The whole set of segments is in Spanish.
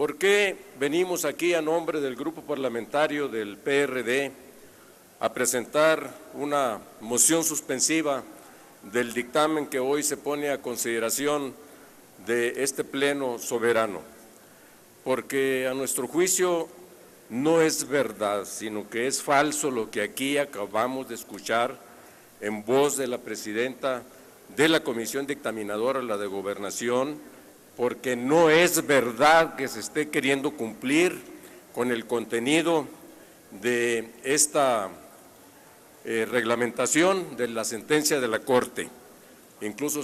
¿Por qué venimos aquí a nombre del grupo parlamentario del PRD a presentar una moción suspensiva del dictamen que hoy se pone a consideración de este pleno soberano? Porque a nuestro juicio no es verdad, sino que es falso lo que aquí acabamos de escuchar en voz de la presidenta de la Comisión Dictaminadora, la de Gobernación, porque no es verdad que se esté queriendo cumplir con el contenido de esta reglamentación de la sentencia de la Corte. Incluso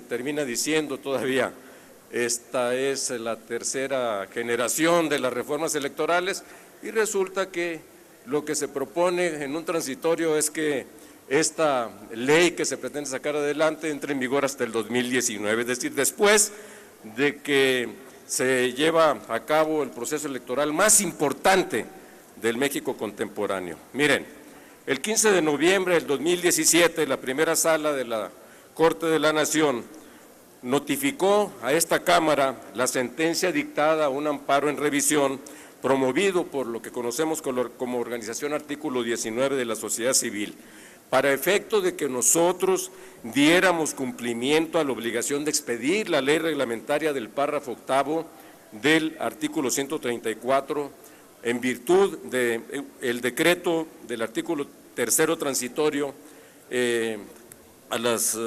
termina diciendo todavía, esta es la tercera generación de las reformas electorales, y resulta que lo que se propone en un transitorio es que esta ley que se pretende sacar adelante entre en vigor hasta el 2019, es decir, después de que se lleva a cabo el proceso electoral más importante del México contemporáneo. Miren, el 15 de noviembre del 2017, la primera sala de la Corte de la Nación notificó a esta Cámara la sentencia dictada a un amparo en revisión promovido por lo que conocemos como Organización Artículo 19 de la Sociedad Civil, para efecto de que nosotros diéramos cumplimiento a la obligación de expedir la ley reglamentaria del párrafo octavo del artículo 134, en virtud del decreto del artículo tercero transitorio a las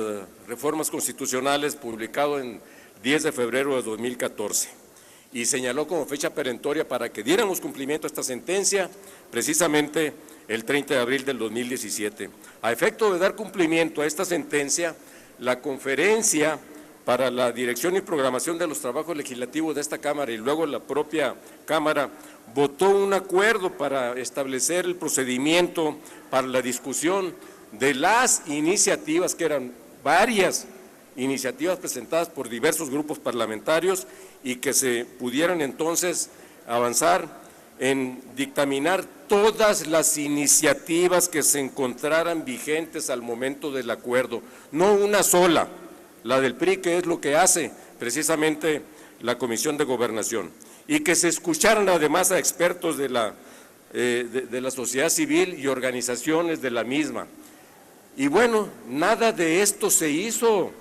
reformas constitucionales publicado en 10 de febrero de 2014. Y señaló como fecha perentoria para que diéramos cumplimiento a esta sentencia precisamente el 30 de abril del 2017. A efecto de dar cumplimiento a esta sentencia, la Conferencia para la Dirección y Programación de los Trabajos Legislativos de esta Cámara y luego la propia Cámara votó un acuerdo para establecer el procedimiento para la discusión de las iniciativas, que eran varias iniciativas presentadas por diversos grupos parlamentarios, y que se pudieran entonces avanzar en dictaminar todas las iniciativas que se encontraran vigentes al momento del acuerdo, no una sola, la del PRI, que es lo que hace precisamente la Comisión de Gobernación, y que se escucharan además a expertos de la sociedad civil y organizaciones de la misma. Y bueno, nada de esto se hizo.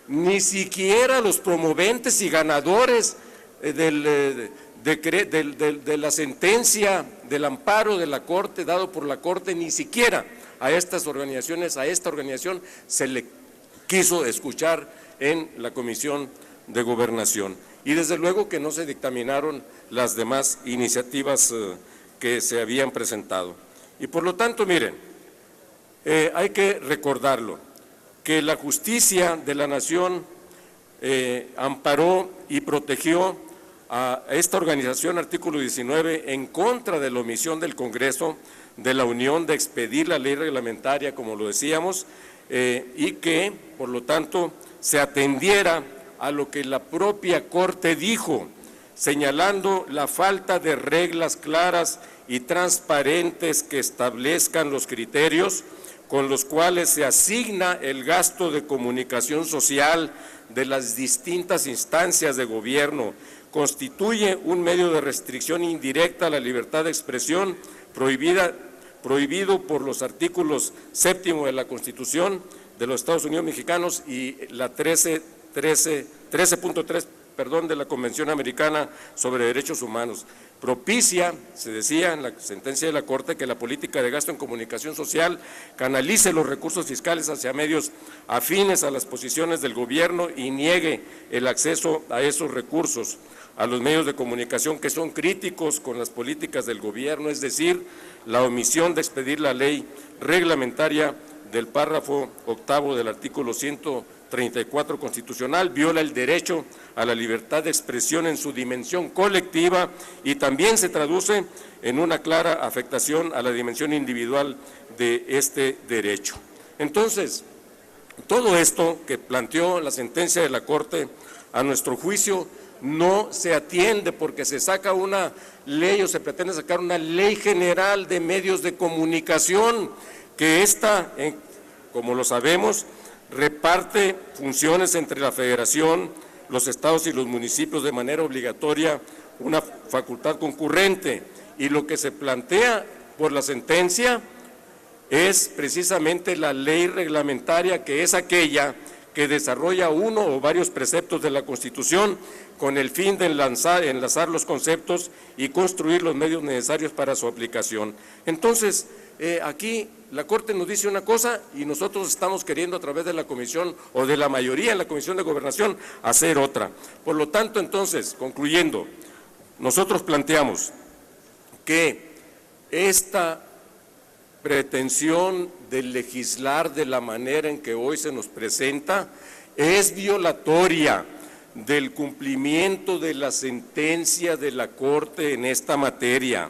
Ni siquiera los promoventes y ganadores de la sentencia del amparo de la Corte, dado por la Corte, ni siquiera a estas organizaciones, a esta organización se le quiso escuchar en la Comisión de Gobernación. Y desde luego que no se dictaminaron las demás iniciativas que se habían presentado. Y por lo tanto, miren, hay que recordarlo, que la justicia de la nación amparó y protegió a esta organización, artículo 19, en contra de la omisión del Congreso de la Unión de expedir la ley reglamentaria, como lo decíamos, y que, por lo tanto, se atendiera a lo que la propia Corte dijo, señalando la falta de reglas claras y transparentes que establezcan los criterios con los cuales se asigna el gasto de comunicación social de las distintas instancias de gobierno, constituye un medio de restricción indirecta a la libertad de expresión prohibido por los artículos 7º de la Constitución de los Estados Unidos Mexicanos y la 13.3 de la Convención Americana sobre Derechos Humanos. Propicia, se decía en la sentencia de la Corte, que la política de gasto en comunicación social canalice los recursos fiscales hacia medios afines a las posiciones del gobierno y niegue el acceso a esos recursos, a los medios de comunicación que son críticos con las políticas del gobierno, es decir, la omisión de expedir la ley reglamentaria del párrafo octavo del artículo 134 constitucional, viola el derecho a la libertad de expresión en su dimensión colectiva y también se traduce en una clara afectación a la dimensión individual de este derecho. Entonces, todo esto que planteó la sentencia de la Corte, a nuestro juicio, no se atiende porque se saca una ley o se pretende sacar una ley general de medios de comunicación, que esta, como lo sabemos, reparte funciones entre la Federación, los estados y los municipios de manera obligatoria una facultad concurrente, y lo que se plantea por la sentencia es precisamente la ley reglamentaria, que es aquella que desarrolla uno o varios preceptos de la Constitución con el fin de enlazar los conceptos y construir los medios necesarios para su aplicación. Entonces, aquí la Corte nos dice una cosa y nosotros estamos queriendo a través de la Comisión o de la mayoría en la Comisión de Gobernación hacer otra. Por lo tanto, entonces, concluyendo, nosotros planteamos que esta pretensión de legislar de la manera en que hoy se nos presenta es violatoria del cumplimiento de la sentencia de la Corte en esta materia.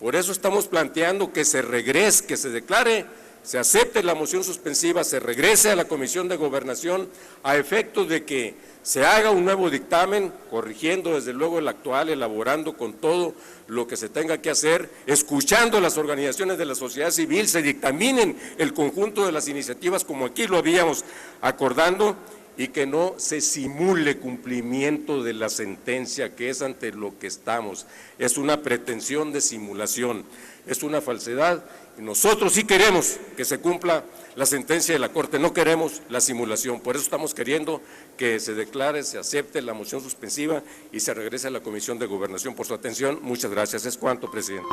Por eso estamos planteando que se regrese, que se declare, se acepte la moción suspensiva, se regrese a la Comisión de Gobernación a efecto de que se haga un nuevo dictamen, corrigiendo desde luego el actual, elaborando con todo lo que se tenga que hacer, escuchando las organizaciones de la sociedad civil, se dictaminen el conjunto de las iniciativas como aquí lo habíamos acordando, y que no se simule cumplimiento de la sentencia, que es ante lo que estamos. Es una pretensión de simulación, es una falsedad, y nosotros sí queremos que se cumpla la sentencia de la Corte, no queremos la simulación. Por eso estamos queriendo que se declare, se acepte la moción suspensiva y se regrese a la Comisión de Gobernación. Por su atención, muchas gracias. Es cuanto, presidente.